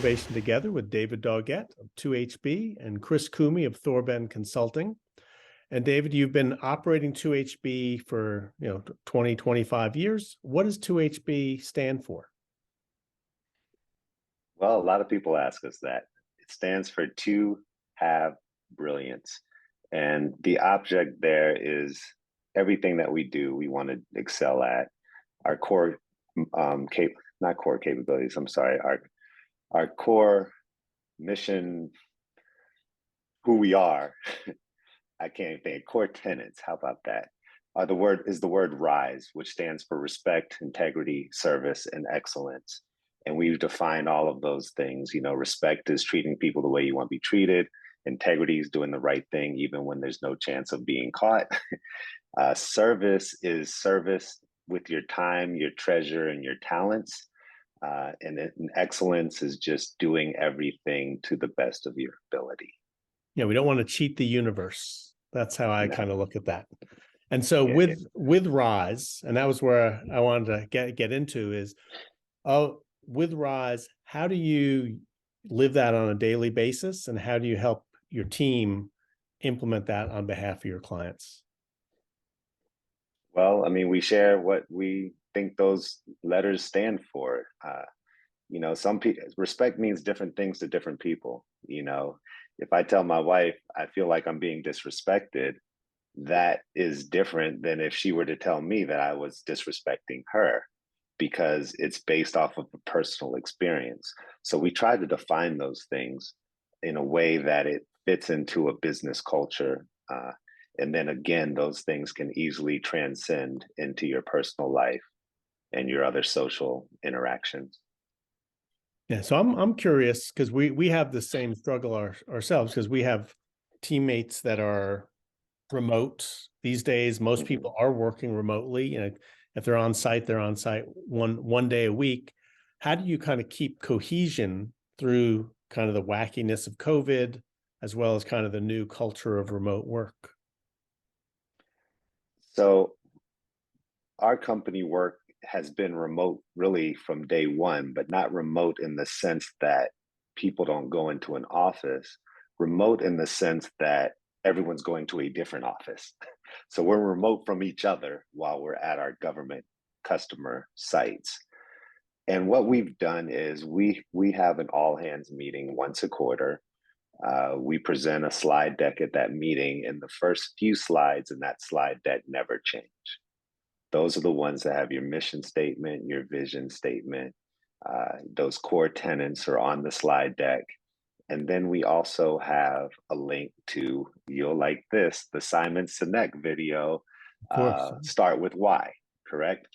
Innovation Together with David Doggette of 2HB and Chris Koomey of Thorben Consulting. And David, you've been operating 2HB for 20, 25 years. What does 2HB stand for? Well, a lot of people ask us that. It stands for to have brilliance. And the object there is everything that we do, we want to excel at. Our core, not core capabilities, I'm sorry, our core mission, who we are, I can't think, core tenets, how about that? The word RISE, which stands for respect, integrity, service, and excellence. And we've defined all of those things. Respect is treating people the way you want to be treated. Integrity is doing the right thing, even when there's no chance of being caught. Service is service with your time, your treasure, and your talents. And excellence is just doing everything to the best of your ability. Yeah, we don't want to cheat the universe. That's how I kind of look at that. And so with RISE, and that was where I wanted to get into is, with RISE, how do you live that on a daily basis, and how do you help your team implement that on behalf of your clients? Well, I mean, we share what we think those letters stand for. Some people, respect means different things to different people. If I tell my wife I feel like I'm being disrespected, that is different than if she were to tell me that I was disrespecting her, because it's based off of a personal experience. So we try to define those things in a way that it fits into a business culture. And then again, those things can easily transcend into your personal life and your other social interactions. Yeah, so I'm curious, because we have the same struggle ourselves, because we have teammates that are remote these days. Most people are working remotely. If they're on site, they're on site one day a week. How do you kind of keep cohesion through kind of the wackiness of COVID, as well as kind of the new culture of remote work? So our company work has been remote really from day one, but not remote in the sense that people don't go into an office, remote in the sense that everyone's going to a different office. So we're remote from each other while we're at our government customer sites. And what we've done is we have an all hands meeting once a quarter. We present a slide deck at that meeting, and the first few slides in that slide deck never change. Those are the ones that have your mission statement, your vision statement. Those core tenets are on the slide deck. And then we also have a link to, you'll like this, the Simon Sinek video, Start With Why, correct?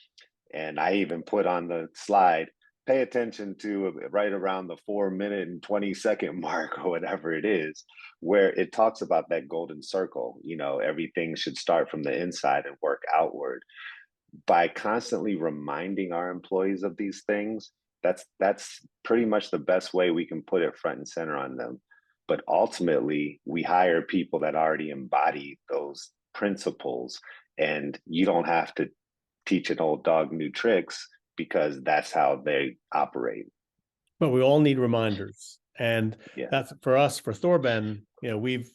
And I even put on the slide, pay attention to right around the 4-minute and 20-second mark or whatever it is, where it talks about that golden circle. Everything should start from the inside and work outward. By constantly reminding our employees of these things, that's pretty much the best way we can put it front and center on them. But ultimately, we hire people that already embody those principles, and you don't have to teach an old dog new tricks, because that's how they operate. But we all need reminders, and that's for us. For Thorben, we've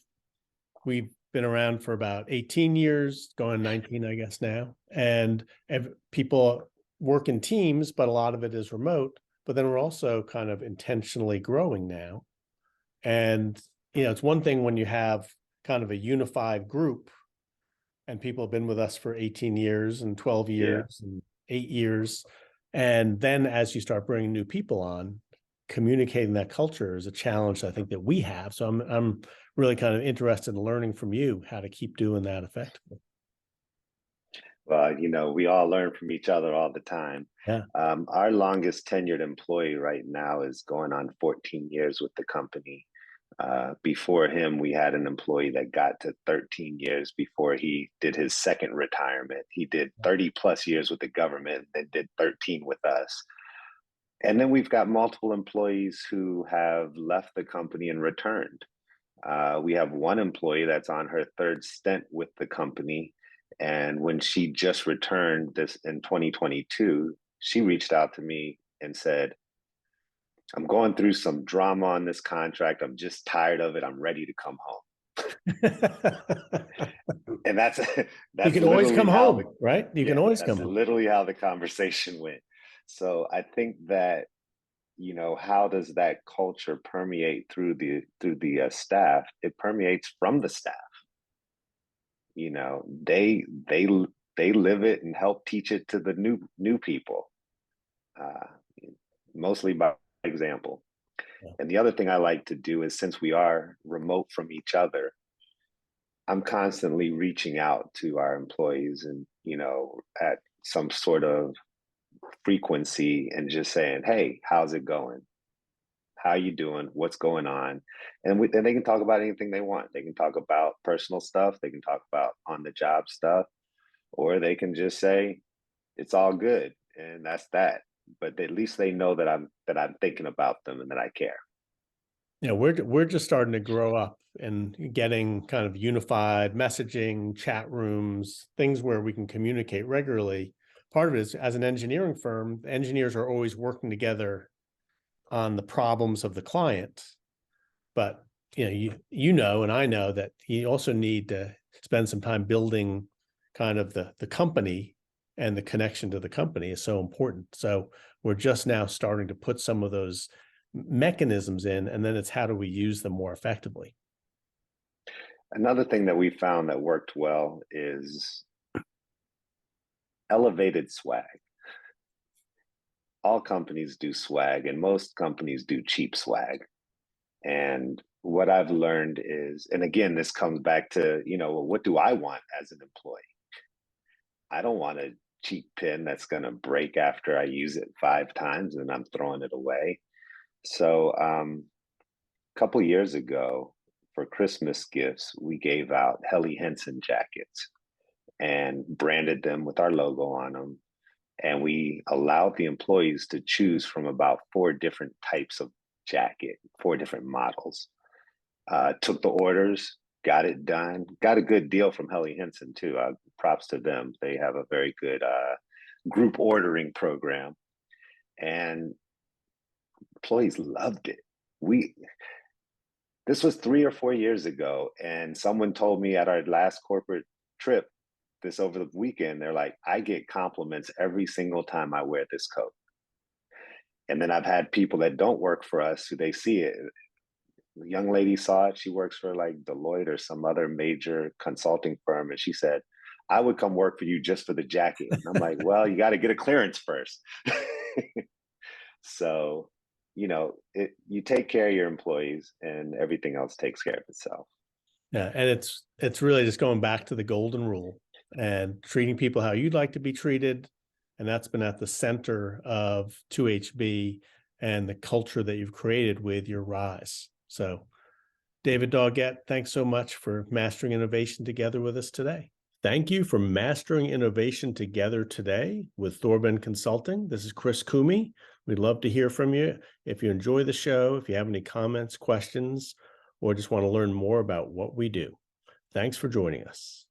been around for about 18 years, going 19, I guess now. And people work in teams, but a lot of it is remote. But then we're also kind of intentionally growing now. And, it's one thing when you have kind of a unified group and people have been with us for 18 years and 12 years and 8 years. And then as you start bringing new people on, communicating that culture is a challenge I think that we have. So I'm really kind of interested in learning from you how to keep doing that effectively. Well, we all learn from each other all the time. Yeah. Our longest tenured employee right now is going on 14 years with the company. Before him, we had an employee that got to 13 years before he did his second retirement. He did 30 plus years with the government, then did 13 with us. And then we've got multiple employees who have left the company and returned. We have one employee that's on her third stint with the company. And when she just returned this in 2022, she reached out to me and said, I'm going through some drama on this contract. I'm just tired of it. I'm ready to come home. And that's you can always come how home, right? You can always come home. literally how the conversation went. So I think that, you know, how does that culture permeate through the staff? It permeates from the staff. You know, they live it and help teach it to the new people, uh, mostly by example. Yeah. And the other thing I like to do is, since we are remote from each other, I'm constantly reaching out to our employees, and, you know, at some sort of frequency, and just saying, "Hey, how's it going? How you doing? What's going on?" And they can talk about anything they want. They can talk about personal stuff. They can talk about on the job stuff, or they can just say it's all good, and that's that. But at least they know that I'm thinking about them and that I care. Yeah, we're just starting to grow up and getting kind of unified messaging, chat rooms, things where we can communicate regularly. Part of it is, as an engineering firm, engineers are always working together on the problems of the client. But you know, and I know that you also need to spend some time building kind of the company, and the connection to the company is so important. So we're just now starting to put some of those mechanisms in, and then it's how do we use them more effectively. Another thing that we found that worked well is elevated swag. All companies do swag, and most companies do cheap swag. And what I've learned is, and again, this comes back to, you know, what do I want as an employee? I don't want a cheap pen that's going to break after I use it 5 times and I'm throwing it away. So, a couple years ago, for Christmas gifts, we gave out Helly Hansen jackets and branded them with our logo on them. And we allowed the employees to choose from about 4 different types of jacket, 4 different models. Took the orders, got it done, got a good deal from Helly Hansen too. Props to them. They have a very good group ordering program, and employees loved it. This was 3 or 4 years ago, and someone told me at our last corporate trip this over the weekend, they're like, "I get compliments every single time I wear this coat." And then I've had people that don't work for us who, they see it. The young lady saw it. She works for like Deloitte or some other major consulting firm, and she said, "I would come work for you just for the jacket." And I'm like, "Well, you got to get a clearance first." So, you know, you take care of your employees, and everything else takes care of itself. Yeah, and it's really just going back to the golden rule and treating people how you'd like to be treated, and that's been at the center of 2HB and the culture that you've created with your rise. So, David Doggette, thanks so much for mastering innovation together with us today. Thank you for mastering innovation together today with Thorben Consulting. This is Chris Koomey. We'd love to hear from you. If you enjoy the show, if you have any comments, questions, or just want to learn more about what we do. Thanks for joining us.